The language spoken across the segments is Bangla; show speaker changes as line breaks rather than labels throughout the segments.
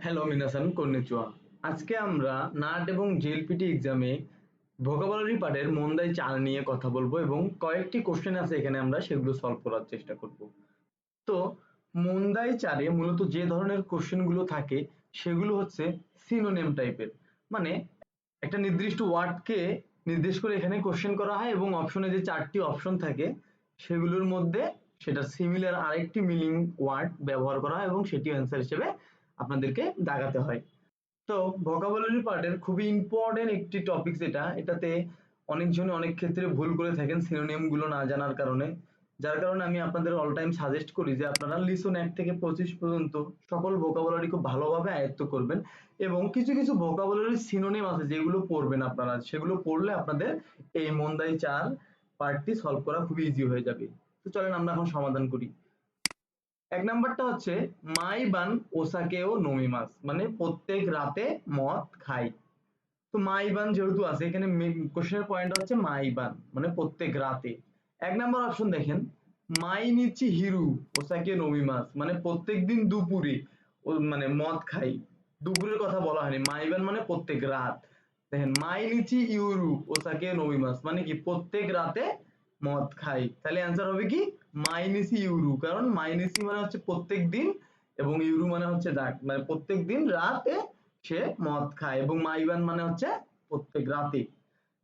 হ্যালো মিনাসান কন্নিচুয়া। আজকে আমরা নাট এবং জেএলপিটি এক্সামে ভোকাবুলারি পার্টের মন্দাই 4 নিয়ে কথা বলবো এবং কয়েকটি কোশ্চেন আছে এখানে আমরা সেগুলো সলভ করার চেষ্টা করব। তো মন্দাই 4 এ মূলত যে ধরনের কোশ্চেন গুলো থাকে সেগুলো হচ্ছে সিনোনিম টাইপের, মানে একটা নির্দিষ্ট ওয়ার্ডকে নির্দেশ করে এখানে কোশ্চেন করা হয় এবং অপশনে যে 4টি অপশন থাকে সেগুলোর মধ্যে সেটা সিমিলার আরেকটি মিনিং ওয়ার্ড ব্যবহার করা হয় এবং সেটি অ্যান্সার হিসেবে আপনাদেরকে দাগাতে হয়। তো ভোকাবুলারি পার্টের খুবই ইম্পর্টেন্ট একটি টপিকস এটাতে অনেকজন অনেক ক্ষেত্রে ভুল করে থাকেন সিনোনিম গুলো না জানার কারণে, যার কারণে আমি আপনাদের অল টাইম সাজেস্ট করি যে আপনারা লিসন 1 থেকে 25 পর্যন্ত সকল ভোকাবুলারি খুব ভালোভাবে আয়ত্ত করবেন এবং কিছু কিছু ভোকাবুলারি সিনোনিম আছে যেগুলো পড়বেন আপনারা, সেগুলো পড়লে আপনাদের এই মন্দাই 4 পার্টটি সলভ করা খুবই ইজি হয়ে যাবে। তো চলেন আমরা এখন সমাধান করি। এক নাম্বারটা হচ্ছে মাই বান ওসাকেও নোমিমাস, মানে প্রত্যেক রাতে মদ খাই। তো মাই বান যেহেতু আছে এখানে কোশ্চেনের পয়েন্ট হচ্ছে মাই বান মানে প্রত্যেক রাতে। এক নাম্বার অপশন দেখেন মাই নিচি হিরু ওসাকে নোমিমাস, মানে প্রত্যেক দিন দুপুরে মানে মদ খাই। দুপুরের কথা বলা হয়নি, মাই বান মানে প্রত্যেক রাত। দেখেন মাই নিচি ইউরু ওসাকে নোমিমাস মানে কি প্রত্যেক রাতে মদ খাই, তাহলে অ্যান্সার হবে কি মাইনিসি ইউরু, কারণ মাইনিসি মানে হচ্ছে প্রত্যেক দিন এবং ইউরু মানে হচ্ছে রাত, মানে প্রত্যেক দিন রাতে সে মদ খায় এবং মাইবান মানে হচ্ছে প্রত্যেক রাতে।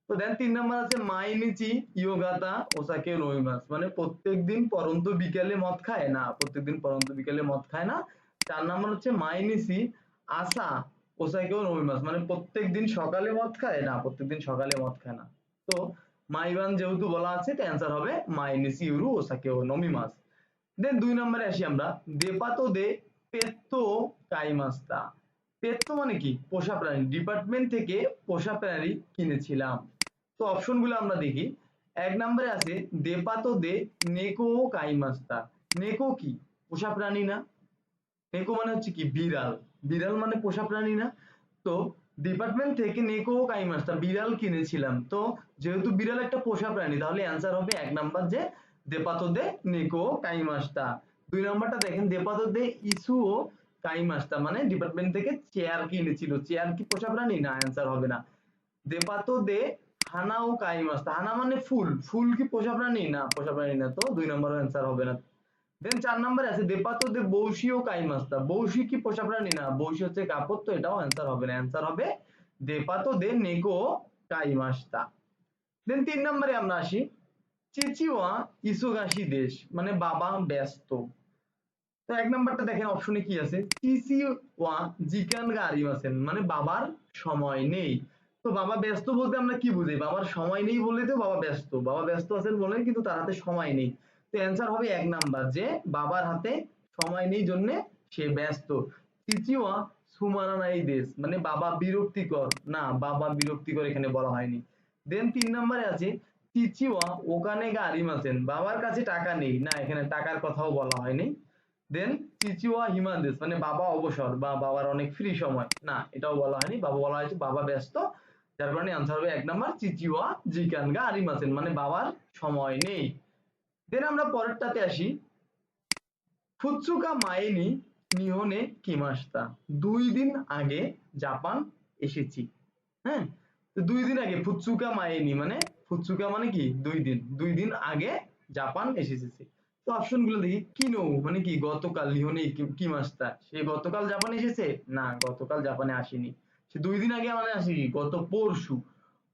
তো দেন 3 নাম্বার আছে মাইনিচি ইয়োগাতা ওসাকে নোইমাস, মানে প্রত্যেক দিন পরন্ত বিকেলে মদ খায় না, প্রত্যেক দিন পরন্ত বিকেলে মদ খায় না। 4 নাম্বার হচ্ছে মাইনিসি আসা ওসাকেও নোইমাস, মানে প্রত্যেক দিন সকালে মদ খায় না, প্রত্যেক দিন সকালে মদ খায় না। তো মাইবান যেহেতু বলা আছে তো অ্যান্সার হবে মাইনিসি ইউরু ওসাকেও নোমিমাস। দেন 2 নম্বরে আসি আমরা, দেপাতো দে পেত্তো কাইমাস্তা। পেত্তো মানে কি পোষা প্রাণী, ডিপার্টমেন্ট থেকে পোষা প্রাণী কিনেছিলাম। তো অপশন গুলো আমরা দেখি। এক নম্বরে আছে দেপাতো দে নেকো কাইমাস্তা। নেকো কি পোষা প্রাণী না, নেকো মানে হচ্ছে কি বিড়াল, বিড়াল মানে পোষা প্রাণী না। তো ডিপার্টমেন্ট থেকে নেকো কাইমাস্তা বিড়াল কিনেছিলাম, তো যেহেতু বিড়াল একটা পোষা প্রাণী তাহলে অ্যান্সার হবে এক নাম্বার যে দেপাতো দে নেকো কাইমাস্তা। 2 নাম্বারটা দেখেন দেপাতো দে ইসুও কাইমাস্তা, মানে ডিপার্টমেন্ট থেকে চেয়ার কিনেছিল, চেয়ার কি পোষা প্রাণী না, অ্যান্সার হবে না। দেপাতো দে হানাও কাইমাস্তা, হানা মানে ফুল, ফুল কি পোষা প্রাণী না, পোষা প্রাণী না, তো 2 নম্বরের অ্যান্সার হবে না। দেন 4 নম্বরে আছে দেপাতো দে বৌশিও কাইমাস্তা, বৌশি কি পোষা প্রাণী না, বৌশি হচ্ছে কাপড়, তো এটাও অ্যান্সার হবে না, অ্যান্সার হবে দেপাতো দে নেকো কাইমাস্তা। দেন 3 নম্বরে আমরা আসি চিচিওয়া ইসুগাশি দেশ, মানে বাবা ব্যস্ত। তো এক নাম্বারটা দেখেন অপশনে কি আছে চিচিওয়া জিকান গা আরিমাসেন, মানে বাবার সময় নেই। তো বাবা ব্যস্ত বলতে আমরা কি বুঝি, বাবার সময় নেই বললে তো বাবা ব্যস্ত, বাবা ব্যস্ত আছেন বলেন কিন্তু তার হাতে সময় নেই। তো অ্যান্সার হবে এক নাম্বার যে বাবার হাতে সময় নেই জন্য সে ব্যস্ত। চিচিওয়া সুমারানাই দেশ, মানে বাবা বিরক্তিকর না, বাবা বিরক্তিকর এখানে বলা হয়নি। দেন 3 নম্বরে আছে চিচিওয়া ওখানে গা আরিমাসেন, বাবার কাছে টাকা নেই না, এখানে টাকার কথাও বলা হয়নি। দেন চিচিওয়া হিমাদেশ, মানে বাবা অবসর বা বাবার অনেক ফ্রি সময় না, এটাও বলা হয়নি, বাবা বলা হয়েছে বাবা ব্যস্ত, যার কারণে আনসার হবে এক নাম্বার চিচিওয়া জিকানগা আরিমাসেন, মানে বাবার সময় নেই। দেন আমরা পরেরটাতে আসি ফুৎসুকা মাইনি নিহনে কিমাস্তা, 2 দিন আগে জাপান এসেছি। হ্যাঁ, তো 2 দিন আগে ফুৎসুকা মাইনি, মানে ফুৎসুকা মানে কি 2 দিন, 2 দিন আগে জাপান এসেছে। তো অপশন গুলো দেখি কিনো মানে কি গতকাল, নিহনে কিমাস্তা সে গতকাল জাপান এসেছে না, গতকাল জাপানে আসেনি, সে 2 দিন আগে মানে আসেনি গত পরশু।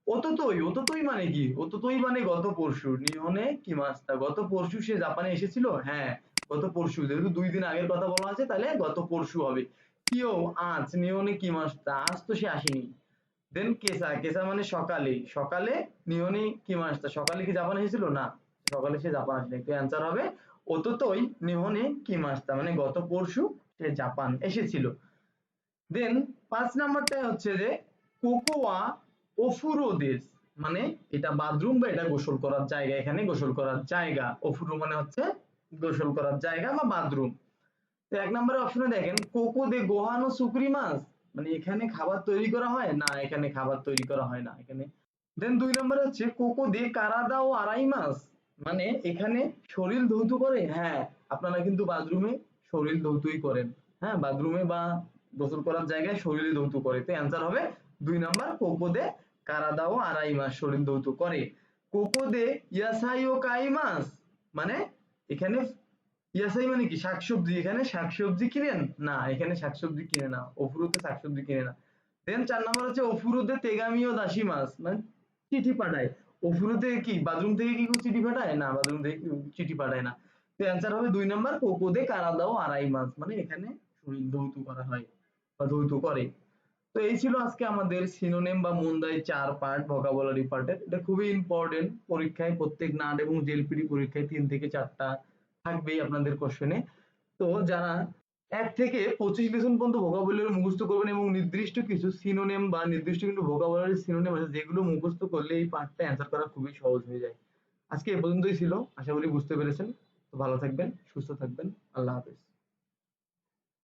অততই, অততই মানে কি, অততই মানে গত পরশু, নিহনে কিমাস্তা গত পরশু সে জাপানে এসেছিল, হ্যাঁ গত পরশু, যেহেতু 2 দিন আগের কথা বলা আছে তাহলে গত পরশু হবে। কিও আজ নিহনে কিমাস্তা, আজ তো সে আসেনি। দেন কেসা, কেসা মানে সকালে, সকালে নিহনে কিমাস্তা, সকালে কি জাপান এসেছিল না, সকালে সে জাপান আসেনি, তো অ্যান্সার হবে অততই নিহনে কিমাস্তা, মানে গত পরশু সে জাপান এসেছিল। দেন 5 নাম্বারটা হচ্ছে যে কোকোয়া ওফুরো দেশ, মানে এটা বাথরুম বা এটা গোসল করার জায়গা, এখানে গোসল করার জায়গা, ওফুরো মানে হচ্ছে গোসল করার জায়গা বা বাথরুম। তো 1 নম্বরের অপশনে দেখেন কোকো দে গোহানো সুক্রিমাস, মানে এখানে খাবার তৈরি করা হয় না, এখানে খাবার তৈরি করা হয় না এখানে। দেন 2 নম্বরে হচ্ছে কোকো দে কারাদা ও আরাইমাস, মানে এখানে শরীর ধৌত করে, হ্যাঁ আপনারা কিন্তু বাথরুমে শরীর ধৌতই করেন, হ্যাঁ বাথরুমে বা গোসল করার জায়গায় শরীর ধৌত করে। তো অ্যান্সার হবে 2 নাম্বার, কোকোদে কারাদাও আরাইমাস, শরীর ধৌত করে। কোকোদে ইয়াসাই ও কাইমাস, মানে এখানে ইয়াসাই মানে কি শাকসবজি, এখানে শাকসবজি কিনেন না, এখানে শাকসবজি কিনে না, অফুরোতে শাকসবজি কিনে না। দেন 4 নাম্বার হচ্ছে অফুরোতে তেগামি ও দাসি মাস, মানে চিঠি পাঠায়। অফুরোতে কি বাথরুম থেকে কি কেউ চিঠি পাঠায় না, বাথরুম থেকে কেউ চিঠি পাঠায় না। তো অ্যান্সার হবে 2 নাম্বার, কোকোদে কারাদাও আরাই মাস, মানে এখানে শরীর ধৌত করা হয় বা ধৌত করে। তো এই ছিল আজকে আমাদের সিনোনিম বা মন্দাই 4 পার্ট ভোকাবুলারি পার্টের। এটা খুবই ইম্পর্টেন্ট, পরীক্ষায় প্রত্যেক নাট এবং জেএলপিটি পরীক্ষায় 3 থেকে 4টা থাকবেই আপনাদের কোশ্চেনে। তো যারা 1 থেকে 25 লেসন পর্যন্ত ভোকাবুলারি মুখস্থ করবেন এবং নির্দিষ্ট কিছু সিনোনিম বা নির্দিষ্ট কিছু ভোকাবুলারি সিনোনিম আছে যেগুলো মুখস্থ করলে এই পার্টটা অ্যান্সার করা খুবই সহজ হয়ে যায়। আজকে এ পর্যন্তই ছিল, আশা করি বুঝতে পেরেছেন। তো ভালো থাকবেন, সুস্থ থাকবেন, আল্লাহ হাফেজ।